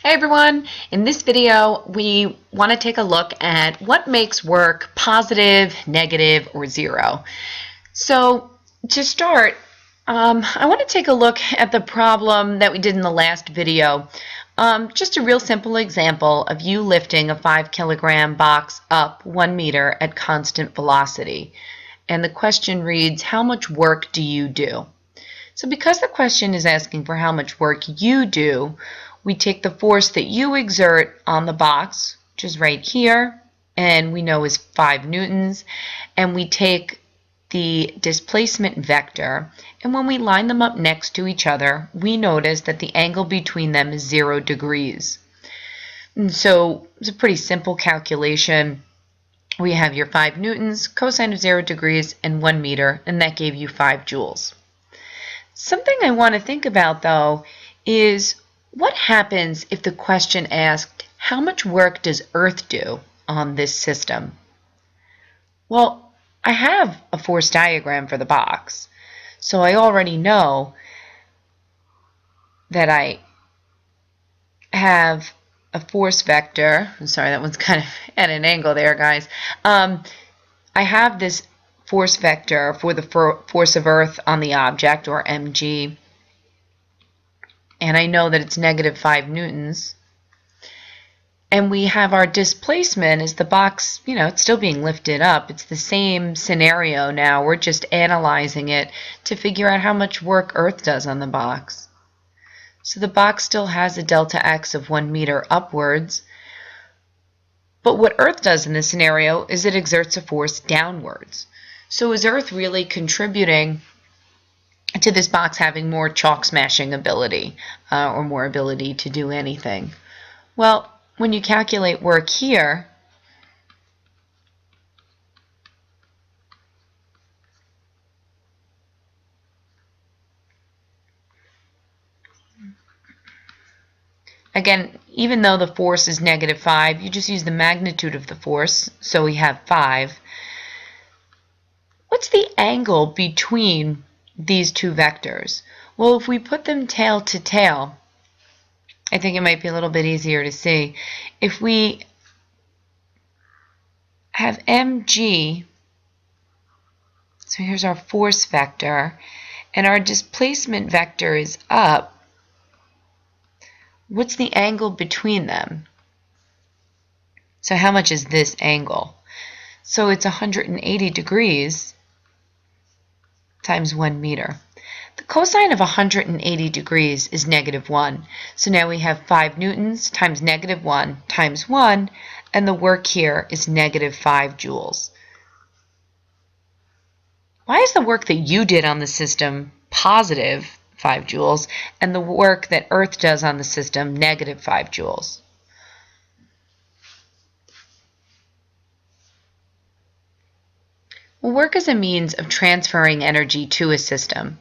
Hey everyone! In this video, we want to take a look at what makes work positive, negative, or zero. So to start, I want to take a look at the problem that we did in the last video. Just a real simple example of you lifting a 5-kilogram box up 1 meter at constant velocity. And the question reads, how much work do you do? So because the question is asking for how much work you do, we take the force that you exert on the box, which is right here, and we know is 5 newtons, and we take the displacement vector, and when we line them up next to each other, we notice that the angle between them is 0 degrees. And so it's a pretty simple calculation. We have your 5 newtons, cosine of 0 degrees, and 1 meter, and that gave you 5 joules. Something I want to think about, though, is what happens if the question asked, how much work does Earth do on this system? Well, I have a force diagram for the box, so I already know that I have a force vector. I'm sorry, that one's kind of at an angle there, guys. I have this force vector for the force of Earth on the object, or mg, and I know that it's negative 5 newtons. And we have our displacement as the box, it's still being lifted up. It's the same scenario now. We're just analyzing it to figure out how much work Earth does on the box. So the box still has a delta x of 1 meter upwards. But what Earth does in this scenario is it exerts a force downwards. So is Earth really contributing to this box having more chalk smashing ability or more ability to do anything? Well, when you calculate work here, again, even though the force is negative 5, you just use the magnitude of the force, so we have 5. What's the angle between these two vectors? Well, if we put them tail to tail, I think it might be a little bit easier to see. If we have mg, so here's our force vector, and our displacement vector is up, what's the angle between them? So how much is this angle? So it's 180 degrees times 1 meter. The cosine of 180 degrees is negative 1. So now we have 5 newtons times negative 1 times 1, and the work here is negative 5 joules. Why is the work that you did on the system positive 5 joules, and the work that Earth does on the system negative 5 joules? Well, work is a means of transferring energy to a system.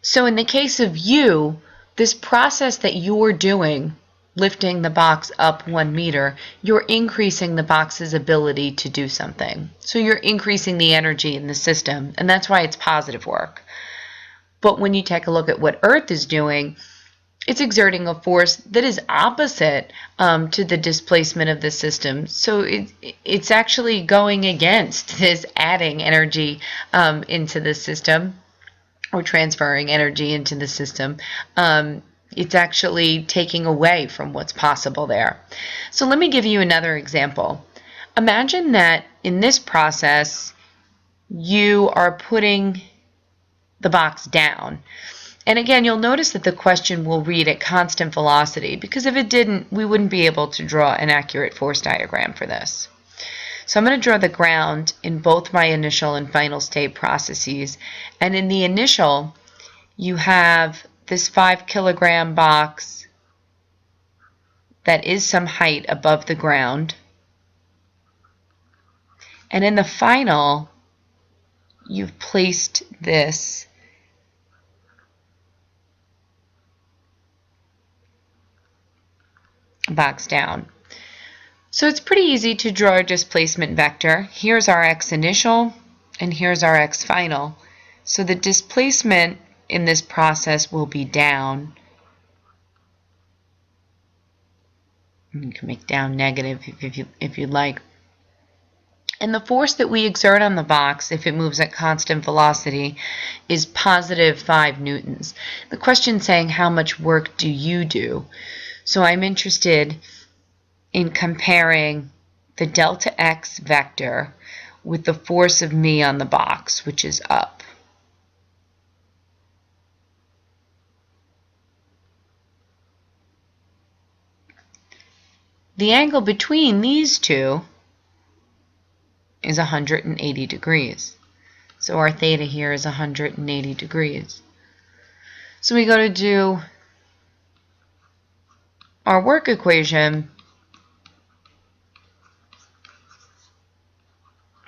So in the case of you, this process that you're doing, lifting the box up 1 meter, you're increasing the box's ability to do something. So you're increasing the energy in the system, and that's why it's positive work. But when you take a look at what Earth is doing, it's exerting a force that is opposite to the displacement of the system. So it's actually going against this adding energy into the system, or transferring energy into the system. It's actually taking away from what's possible there. So let me give you another example. Imagine that in this process, you are putting the box down. And again, you'll notice that the question will read at constant velocity, because if it didn't, we wouldn't be able to draw an accurate force diagram for this. So I'm going to draw the ground in both my initial and final state processes. And in the initial, you have this 5-kilogram box that is some height above the ground. And in the final, you've placed this box down. So it's pretty easy to draw a displacement vector. Here's our x initial, and here's our x final. So the displacement in this process will be down. You can make down negative if you'd like. And the force that we exert on the box, if it moves at constant velocity, is positive 5 newtons. The question is saying how much work do you do? So I'm interested in comparing the delta x vector with the force of me on the box, which is up. The angle between these two is 180 degrees. So our theta here is 180 degrees. So we go to do our work equation.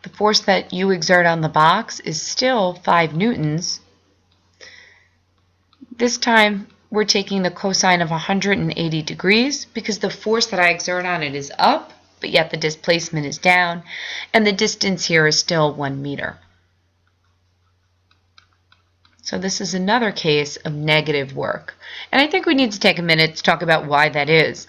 The force that you exert on the box is still 5 newtons. This time we're taking the cosine of 180 degrees because the force that I exert on it is up, but yet the displacement is down, and the distance here is still 1 meter. So this is another case of negative work. And I think we need to take a minute to talk about why that is.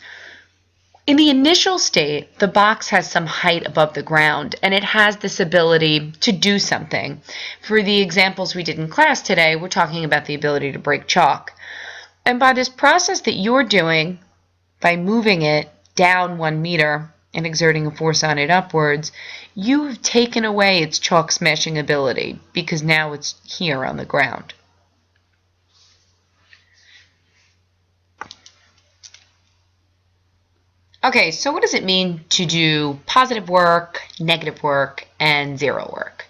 In the initial state, the box has some height above the ground, and it has this ability to do something. For the examples we did in class today, we're talking about the ability to break chalk. And by this process that you're doing, by moving it down 1 meter and exerting a force on it upwards, you've taken away its chalk smashing ability because now it's here on the ground. Okay, so what does it mean to do positive work, negative work, and zero work?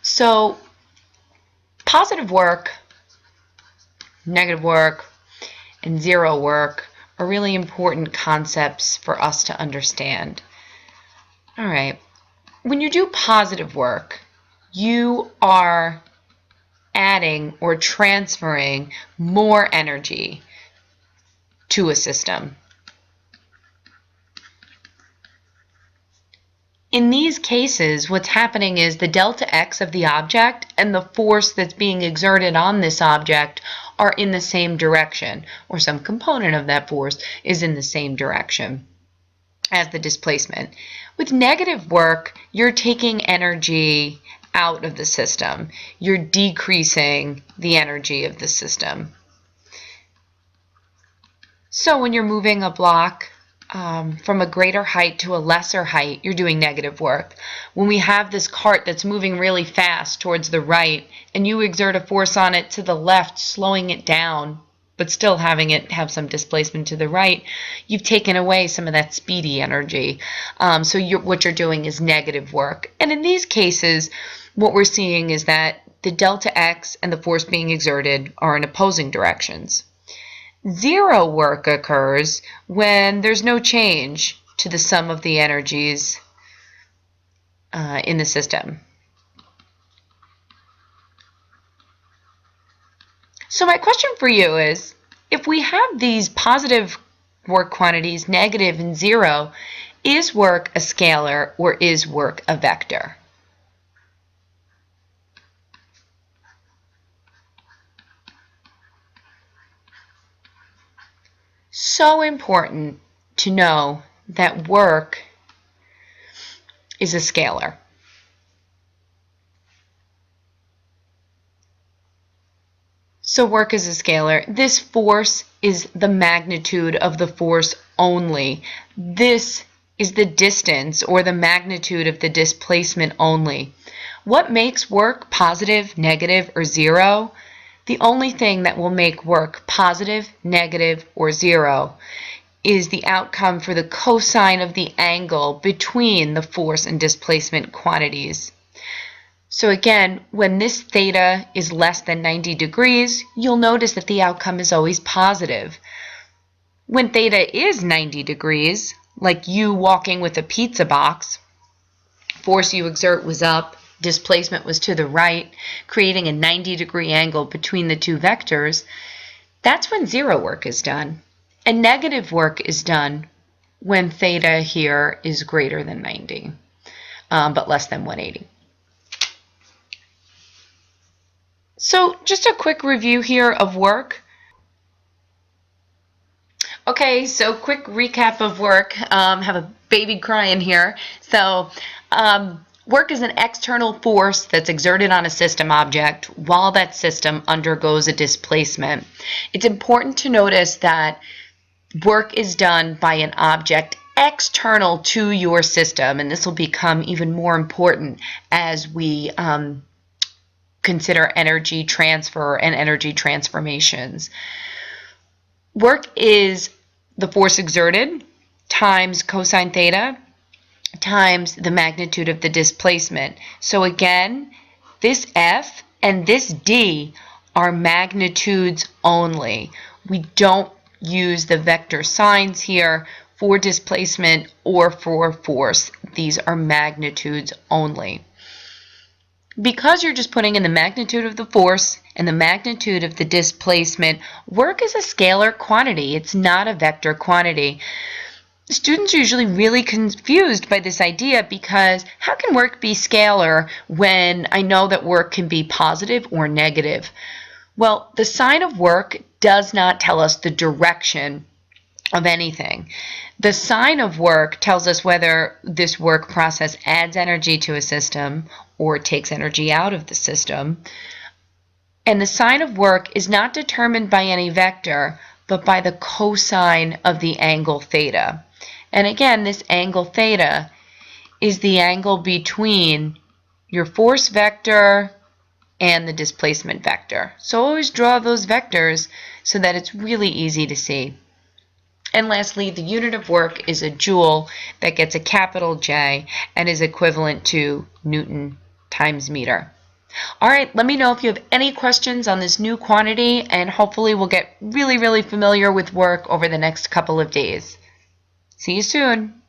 So positive work, negative work, and zero work are really important concepts for us to understand. All right, when you do positive work, you are adding or transferring more energy to a system. In these cases, what's happening is the delta x of the object and the force that's being exerted on this object are in the same direction, or some component of that force is in the same direction as the displacement. With negative work, you're taking energy out of the system. You're decreasing the energy of the system. So when you're moving a block from a greater height to a lesser height, you're doing negative work. When we have this cart that's moving really fast towards the right and you exert a force on it to the left, slowing it down, but still having it have some displacement to the right, you've taken away some of that speedy energy. So what you're doing is negative work. And in these cases, what we're seeing is that the delta x and the force being exerted are in opposing directions. Zero work occurs when there's no change to the sum of the energies in the system. So my question for you is, if we have these positive work quantities, negative and zero, is work a scalar or is work a vector? So important to know that work is a scalar. So work is a scalar. This force is the magnitude of the force only. This is the distance or the magnitude of the displacement only. What makes work positive, negative, or zero? The only thing that will make work positive, negative, or zero is the outcome for the cosine of the angle between the force and displacement quantities. So again, when this theta is less than 90 degrees, you'll notice that the outcome is always positive. When theta is 90 degrees, like you walking with a pizza box, force you exert was up, displacement was to the right, creating a 90-degree angle between the two vectors, that's when zero work is done. And negative work is done when theta here is greater than 90, but less than 180. So just a quick review here of work. Okay, so quick recap of work. Have a baby crying here. So, work is an external force that's exerted on a system object while that system undergoes a displacement. It's important to notice that work is done by an object external to your system, and this will become even more important as we consider energy transfer and energy transformations. Work is the force exerted times cosine theta times the magnitude of the displacement. So again, this F and this D are magnitudes only. We don't use the vector signs here for displacement or for force. These are magnitudes only. Because you're just putting in the magnitude of the force and the magnitude of the displacement, work is a scalar quantity. It's not a vector quantity. Students are usually really confused by this idea because how can work be scalar when I know that work can be positive or negative? Well, the sign of work does not tell us the direction of anything. The sign of work tells us whether this work process adds energy to a system or takes energy out of the system. And the sign of work is not determined by any vector, but by the cosine of the angle theta. And again, this angle theta is the angle between your force vector and the displacement vector. So always draw those vectors so that it's really easy to see. And lastly, the unit of work is a joule that gets a capital J and is equivalent to Newton times meter. All right, let me know if you have any questions on this new quantity, and hopefully we'll get really, really familiar with work over the next couple of days. See you soon.